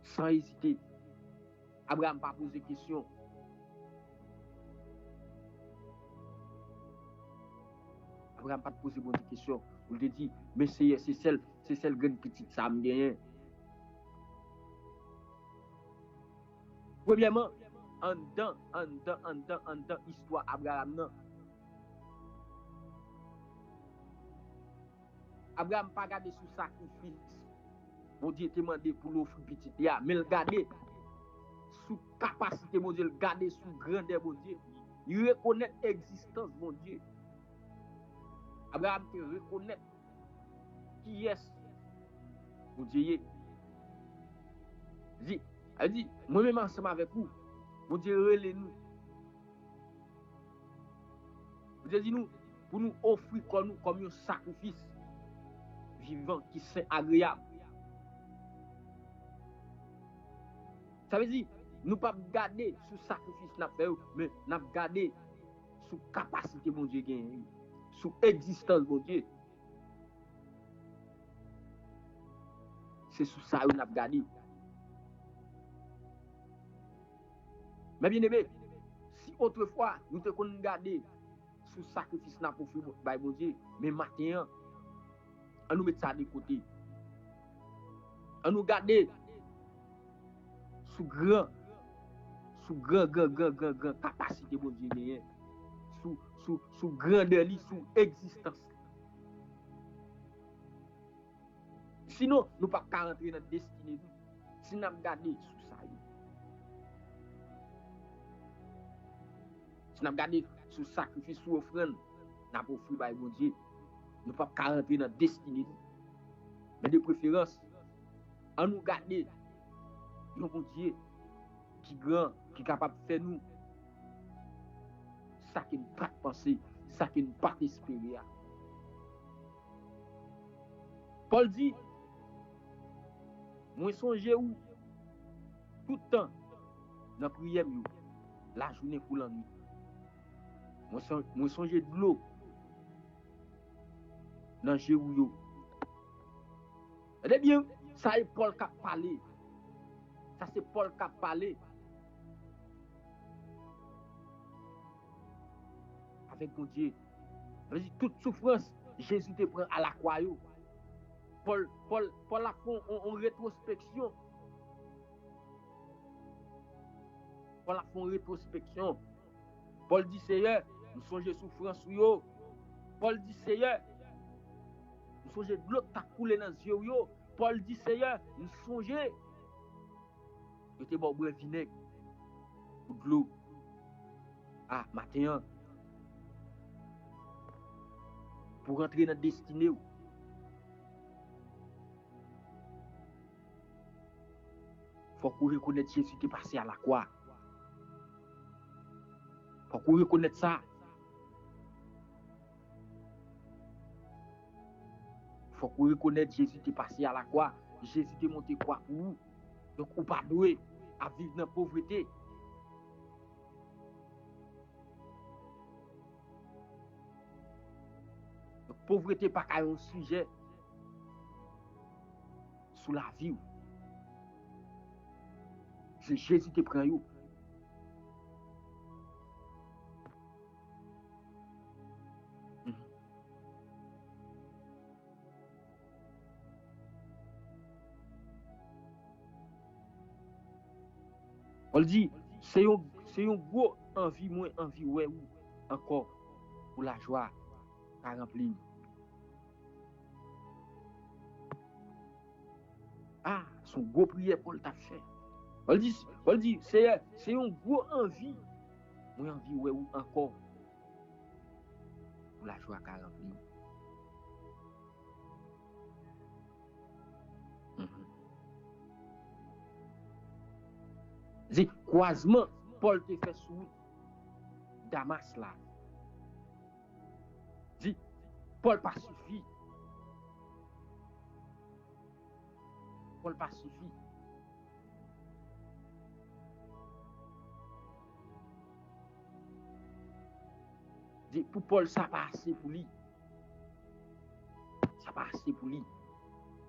Sans hésiter. Abraham n'a pas posé de question. Abraham n'a pas posé de question. Il te dit, mais c'est celle grande petite, ça me gagne. Premièrement, en dedans, histoire Abraham, non. Abraham pas gardé sous sacrifice. Mon Dieu te demandé pour l'offrir petit là, mais le garder sous capacité, mon Dieu, le garder sous grandeur, mon Dieu. Il reconnaît l'existence, mon Dieu. Abraham te reconnaît qui est, mon Dieu. Elle dit, moi-même ensemble avec vous, mon Dieu, relève-nous. Mon Dieu dit nous, pour nous offrir comme un sacrifice vivant qui est agréable. Ça veut dire, nous ne pas garder sous sacrifice n'a fait, mais nous garder sous capacité, mon Dieu, sous existence, mon Dieu. C'est sous ça que nous avons gardé. Mais bien aimé, si autrefois nous te qu'on garder sous sacrifice n'a pas fait, mon Dieu, mais maintenant, on nous met ça de côté. On nous garder sous grand capacité, mon Dieu, sous grandeur, sous existence. Sinon, nous ne pouvons pas rentrer dans la destinée. Si nous avons gardé sous ça. Si nous avons gardé sous sacrifice, sous offrande, nous avons offert par mon Dieu. Nous ne pouvons pas rentrer dans la destinée. Mais de préférence, on nous garder un bon Dieu qui est grand, qui est capable de faire nous ça qui ne pas penser, ça qui ne pas espérer. Paul dit, moi songe où tout le temps dans la prière, la journée pour la nuit. Moi songe de l'eau dans Jéhu. Eh bien, ça c'est Paul qui a parlé. Ça c'est Paul qui a parlé. Avec mon Dieu. Toute souffrance, Jésus te prend à la croix. Paul a fait une rétrospection. Paul a fait une rétrospection. Paul dit, Seigneur, nous songeons souffrance sur yo. Paul dit, Seigneur, nous songeons de l'eau qui a coulé dans les yeux. Paul dit, Seigneur, nous songeons. Je te bois vinaigre pour de l'eau. Ah, matin. Pour rentrer dans la destinée. Il faut qu'on reconnaisse Jésus qui est passé à la croix. Il faut qu'on reconnaisse ça. Il faut qu'on reconnaisse Jésus qui est passé à la croix. Jésus qui est monté croix pour vous. Donc, vous pas doué à vivre dans la pauvreté. Donc, pauvreté pas un sujet sous la vie. C'est Jésus qui prend vous. On dit, c'est un gros envie, moins envie, ouais, ou encore pour la joie à remplir. Ah, son gros prière Paul t'a fait. On dit, c'est un gros envie, moins envie, ouais, ou encore pour la joie à remplir. C'est croisement, Paul te fait sous Damas là. Dit, Paul pas suffit. Paul pas suffit. Dit, pour Paul, ça pas assez pour lui. Ça pas assez pour lui.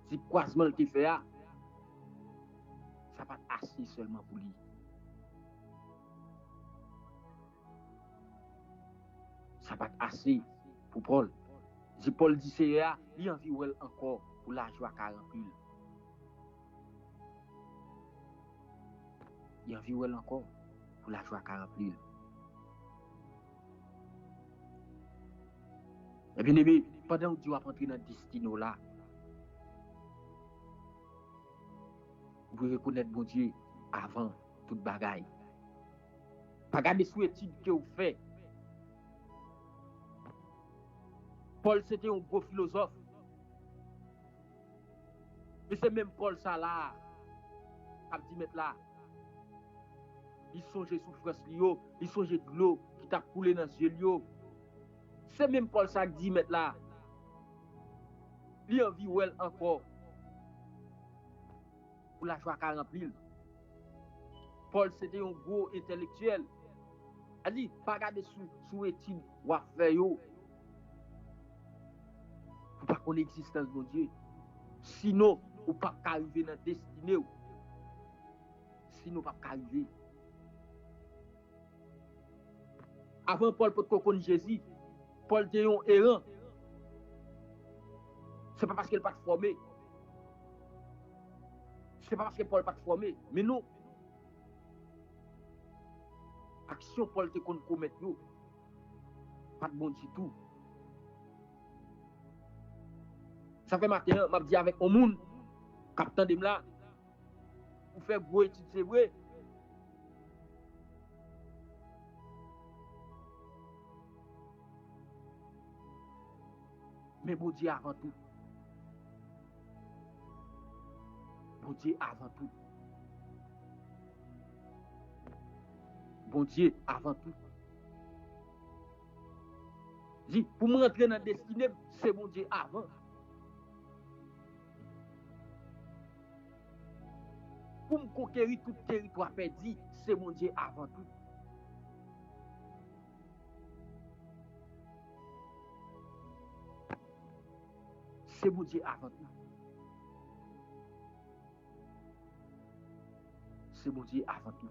Si croisement te fait là, ça pas assez seulement pour lui. Ça pas assez pour Paul. Si Paul dit c'est là, il envie encore pour la joie qu'a rempli. Il envie encore pour la joie qu'a rempli. Et bien aimé, pendant que Dieu va entrer dans le destin là, vous pouvez reconnaître bon Dieu avant toute bagaille. Pas garder sous étude que vous faites. Paul c'était un gros philosophe. Mais c'est même Paul ça là, qui a dit mettre là. Il songeait souffrance liyo, il songeait de l'eau qui t'a coulé dans les yeux. C'est même Paul ça qui dit mettre là. Il envie ou elle encore pour la joie qu'a rempli. Paul c'était un gros intellectuel. Il dit pas garder sous étude ou à faire yo. Pour pas qu'on existence de Dieu. Sinon, ou pas arriver dans la destinée. Sinon, pas arriver. Avant Paul pour connaître Jésus, Paul était un errant. C'est pas parce qu'il n'est pas formé. C'est pas parce que Paul n'est pas formé. Mais non. Action Paul te qu'on commettre yo. Pas de bon du tout. Ça fait matin, m'a dit avec un monde, capitaine de là, pour faire gros études, c'est vrai. Mais bon Dieu avant tout. Bon Dieu avant tout. Bon Dieu avant tout. Dis, pour me rentrer dans la destinée, c'est bon Dieu avant. Pour me conquérir tout territoire perdu, c'est mon Dieu avant tout. C'est mon Dieu avant tout. C'est mon Dieu avant tout.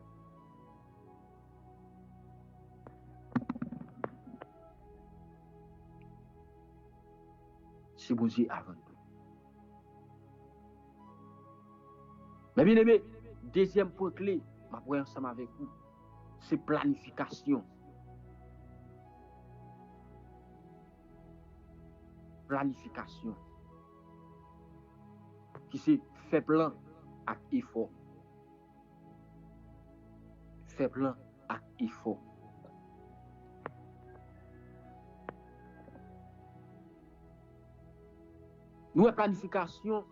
C'est mon Dieu avant tout. Mais bien aimé, deuxième point clé, ma voix ensemble avec vous, c'est planification. Planification. Qui c'est fait plan avec effort. Fait plan avec effort. Nous, planification,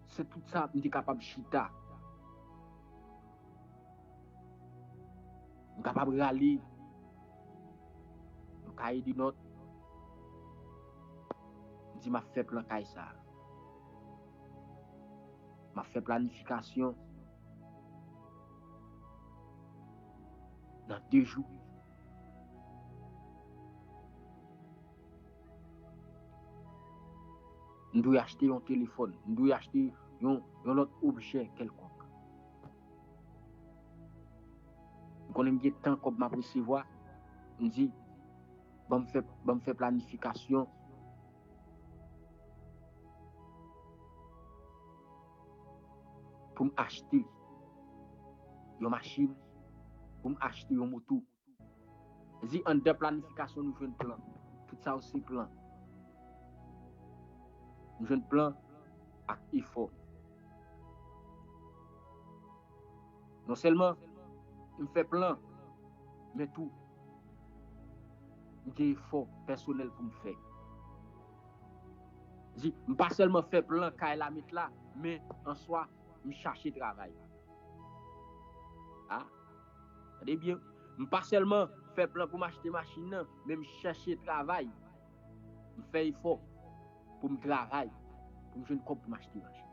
c'est tout ça, nous sommes capables de chita. Nous sommes capables de râler. Nous sommes capables de notes. Nous disons, je fais plan caille ça. Je fais planification. Dans 2 jours. Nous devons acheter un téléphone. Nous devons acheter un autre objet quelconque. Nous connaissons bien temps comme je recevoir. Nous dit, je fais planification. Pour m'acheter une machine, pour m'acheter une moto. Je dis, en deux planification, nous faisons un plan. Tout ça aussi plan. Nous faisons un plan avec effort. Non seulement, je fais plan, mais tout. J'ai effort personnel pour me faire. Je dis, pas seulement faire plan, quand la mettre là, mais en soi, je chercher travail. Ah, c'est bien. Pas seulement faire plan pour m'acheter machine, mais je chercher travail. Je fais effort pour me travailler, pour me jouer une pour m'acheter machine.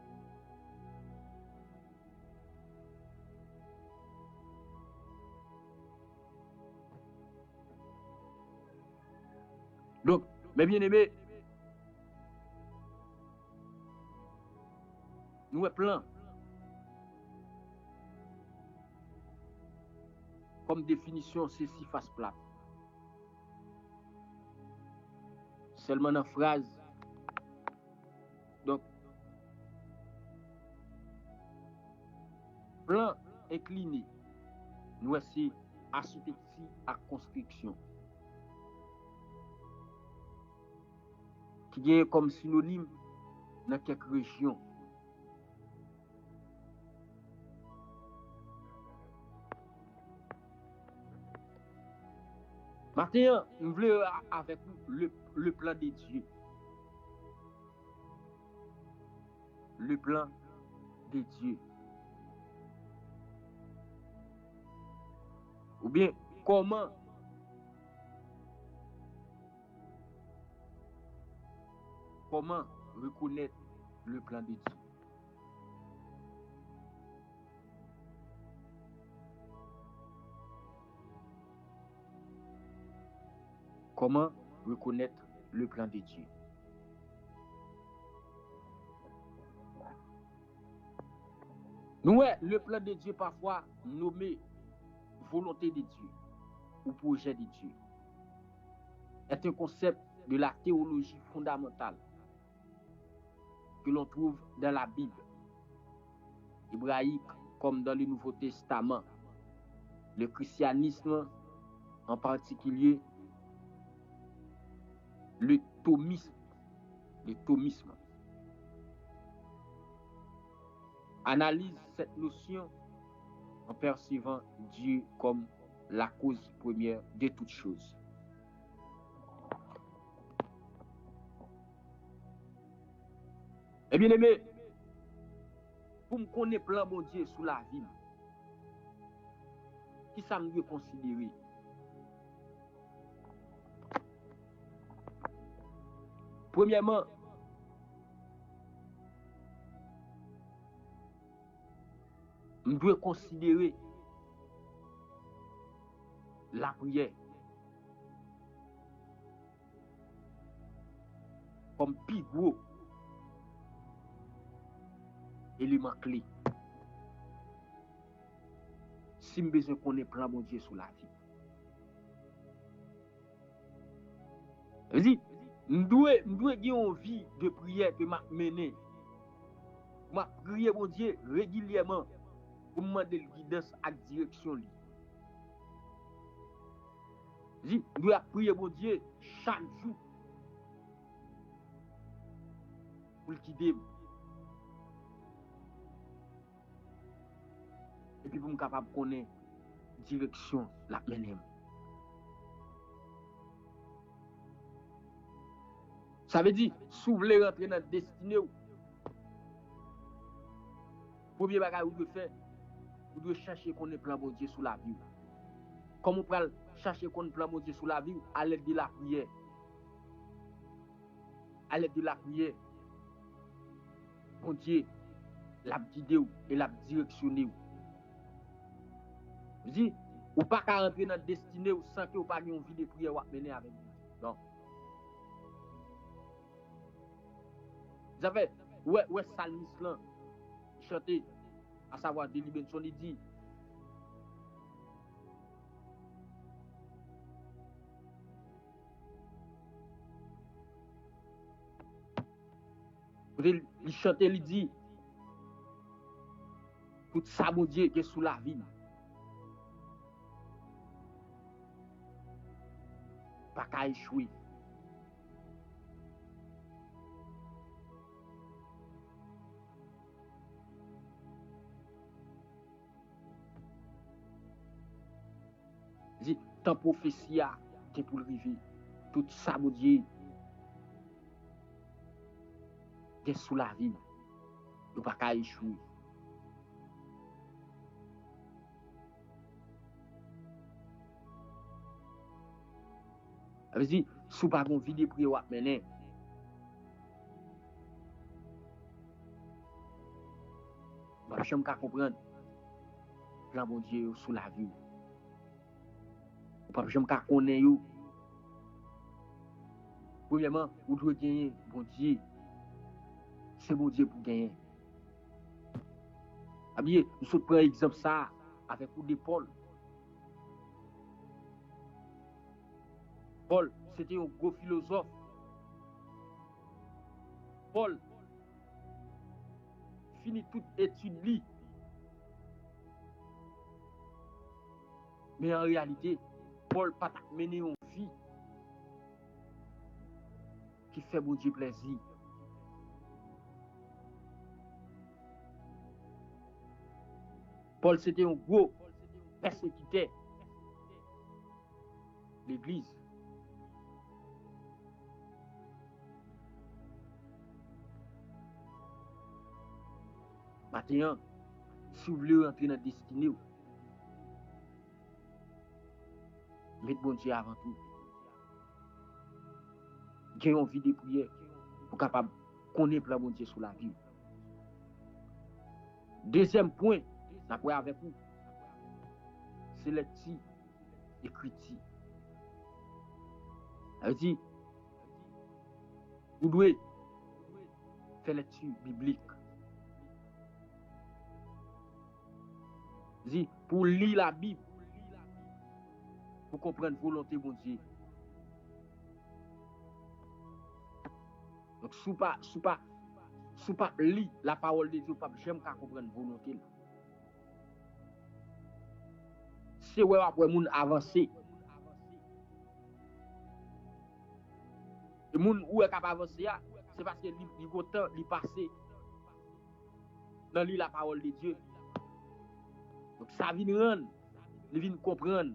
Donc, mes bien-aimés, nous avons plan. Comme définition, c'est si face plat. Seulement dans la phrase. Donc, plan incliné. Nous aussi architecture et construction, qui est comme synonyme dans quelques régions. Maintenant, nous voulons avec le plan de Dieu. Le plan de Dieu. Ou bien, comment reconnaître le plan de Dieu? Comment reconnaître le plan de Dieu? Nous, le plan de Dieu parfois nommé volonté de Dieu ou projet de Dieu est un concept de la théologie fondamentale que l'on trouve dans la Bible hébraïque comme dans le Nouveau Testament. Le christianisme, en particulier le thomisme, analyse cette notion en percevant Dieu comme la cause première de toutes choses. Eh bien aimé, pour me connaître plan mon Dieu sous la vie, qui ça me considérer? Premièrement, je dois considérer la prière comme plus gros élément clé. Si je besoin qu'on ait plan mon Dieu sous la vie. Vas-y, je dois avoir une vie de prière que m'a mener. Je prier mon Dieu régulièrement pour me demander guidance et direction. Je dois prier mon Dieu chaque jour pour le guider. Et puis pour me capable de connaître direction la mener. Ça veut dire, si vous voulez rentrer dans la destinée, premier bagage vous devez faire, vous devez chercher qu'on ait plan bon Dieu sous la vie. Comment on peut chercher qu'on ait plan bon Dieu sous la vie? À l'aide de la prière. À l'aide de la prière. Bon Dieu, l'a guidé et l'a directionné. Je dis, ou pas qu'à rentrer dans la destinée sans que vous pas une vie de prière ou mener avec vous. Non. Vous savez, ouais, Salmis là, chanter, à savoir Délibération, il dit, il chante, il dit, tout ça, mon Dieu, qui est sous la vie. Pas qu'à échouer. Dit, tant prophétie qui est pour le vivre. Tout ça, mon Dieu, qui est sous la vie. Il pas qu'à échouer. Ça veut dire, si vous n'avez pas envie de prier ou mener, vous ne pouvez pas comprendre le plan bon Dieu sous la vie. Vous ne pouvez pas connaître. Premièrement, vous devez gagner bon Dieu. C'est bon Dieu pour gagner. Bien, nous prenons exemple ça avec de Paul. Paul, c'était un gros philosophe. Paul finit toute étude. Mais en réalité, Paul pas mené une vie qui fait bon Dieu plaisir. Paul c'était un gros persécuteur de l'église. Maintenant, si vous voulez rentrer dans la destinée, mettez bon Dieu avant tout. J'ai envie de prier pour capable connaître plan bon Dieu sur la vie. Deuxième point, après avec vous, c'est lecture écriture. Ça veut dire, vous devez faire lecture biblique. Pour lire la Bible, pour comprendre la volonté de Dieu. Donc, si vous pas lire la parole de Dieu, pas jamais comprendre la volonté. C'est où après moun avancer. Le moun où est capable avancer, c'est parce que il content, il passer dans lire la parole de Dieu. Donc ça vient rendre, il vient comprendre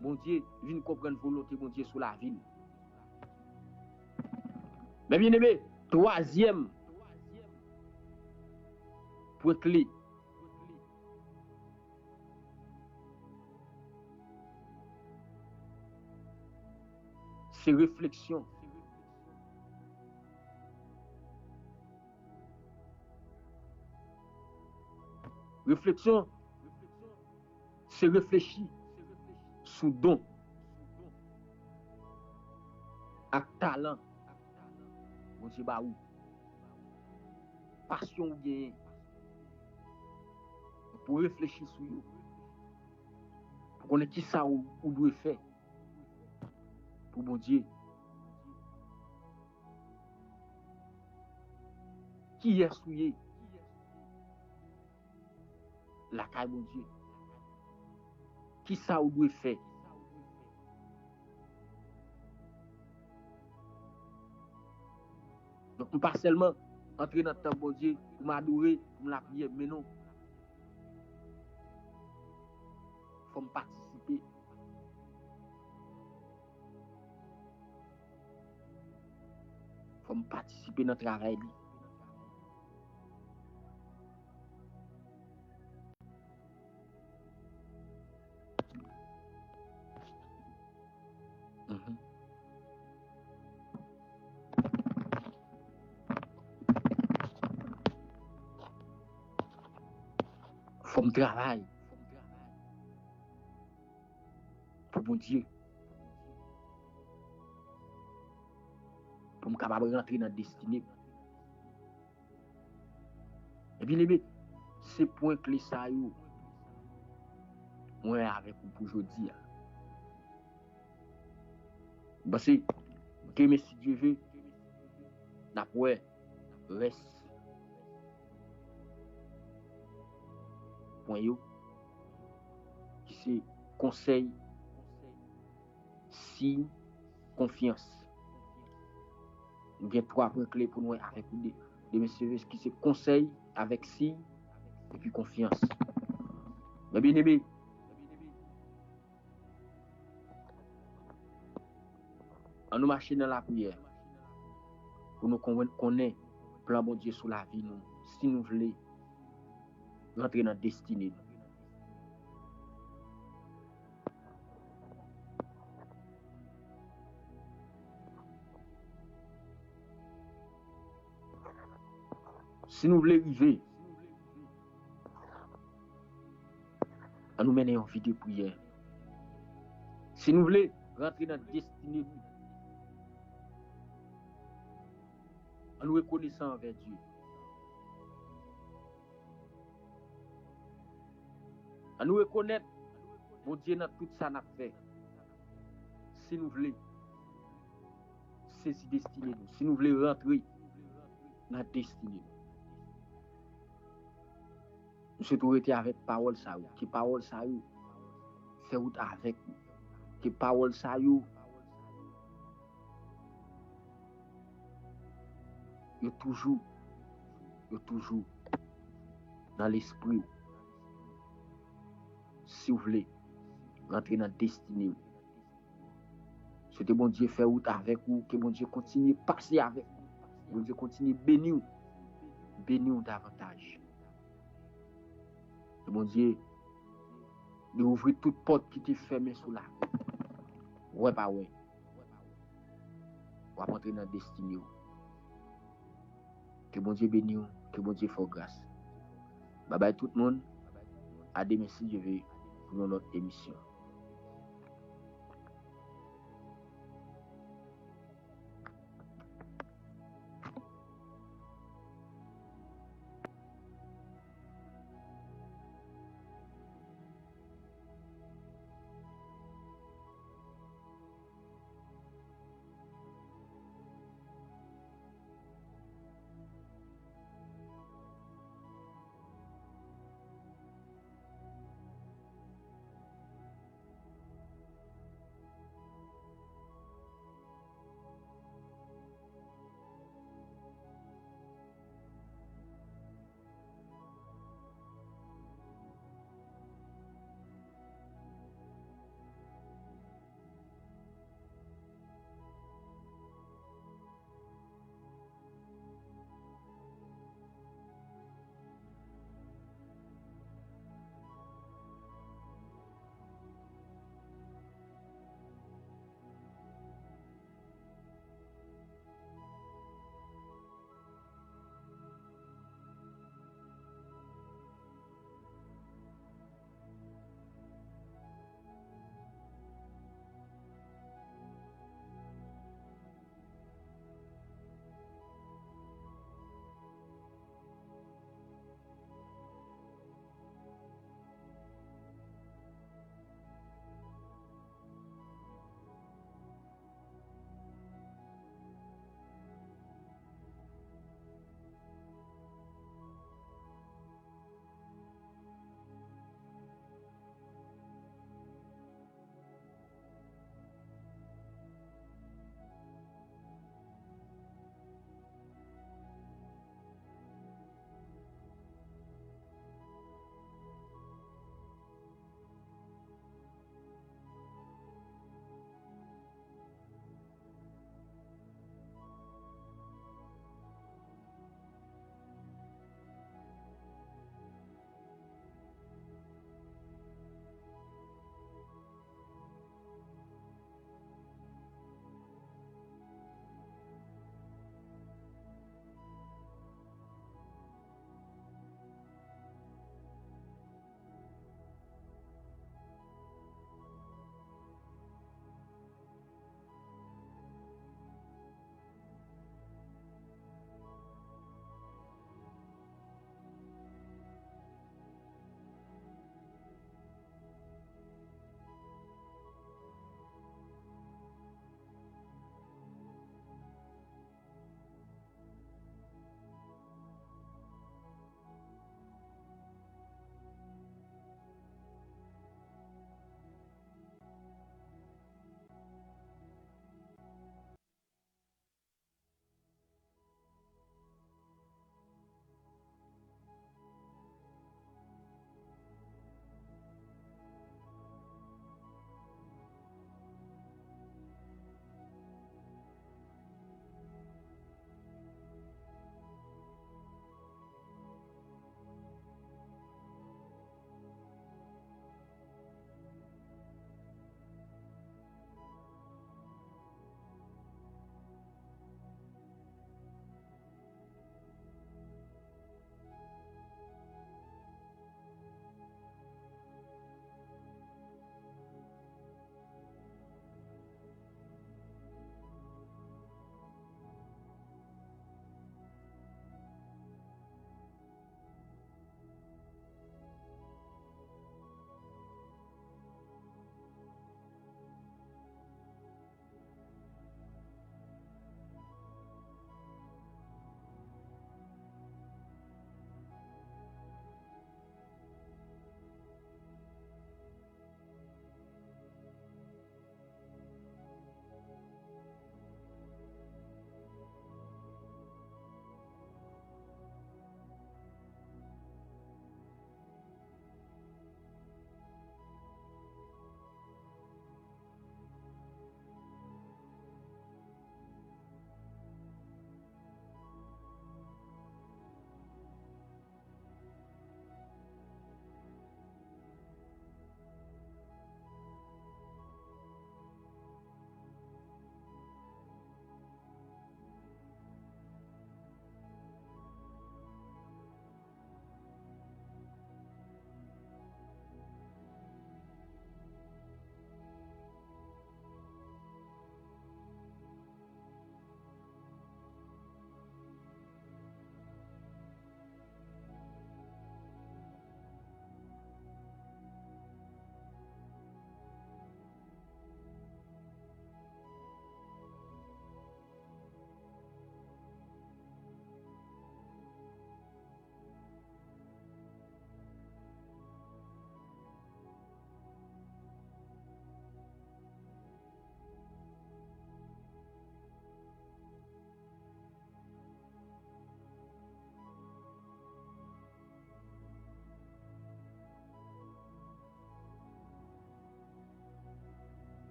bon Dieu, il vient comprendre volonté bon Dieu sur la vie. Mais bien aimé, troisième point clé. C'est réflexion. Réflexion, c'est réfléchir sous don, avec talent, bon Dieu ba ou, passion ou bien, pour réfléchir sur vous, pour connaître qui ça ou doit faire pour bon Dieu. Qui est souillé la caille bon Dieu. Qui ça ou doit faire. Donc, nous pas seulement entrer dans le temps bon Dieu pour m'adorer, pour la prière, mais non. Il faut me participer. Il faut me participer dans le travail. Faut me travailler pour bon Dieu. Pour me capable rentrer dans la destinée. Et bien, les c'est point clé ça, moi avec vous pour aujourd'hui. Parce que si Dieu veut, d'après, reste. Point yo, qui c'est conseil, signe, confiance. Il y a trois points clés pour nous avec des messieurs qui c'est conseil avec signe et puis confiance. Mais bien aimé, on nous marche dans la prière pour nous connaître le plan bon Dieu sur la vie nous, si nous voulons rentrer dans la destinée. Si nous voulons arriver à nous mener en vie de prière, si nous voulons rentrer dans la destinée, en nous reconnaissant envers Dieu, à nous reconnaître, mon Dieu, dans tout ça, nous fait. Si nous voulons saisir destinée, si nous voulons rentrer dans la destinée, nous sommes été avec parole ça, qui parole ça, fait route avec vous. Que parole ça yo toujours dans l'esprit. Si vous voulez rentrer dans la destinée. Souhaitez bon Dieu faire route avec vous, que bon Dieu continue à passer avec vous. Bon Dieu continue à bénir davantage. Que bon Dieu nous ouvre toute porte qui était fermée sous la. Ouais, pas ouais. On va rentrer dans la destinée. Que bon Dieu bénisse, que bon Dieu fasse grâce. Bye bye tout le monde. À demain si Dieu veut pour notre émission.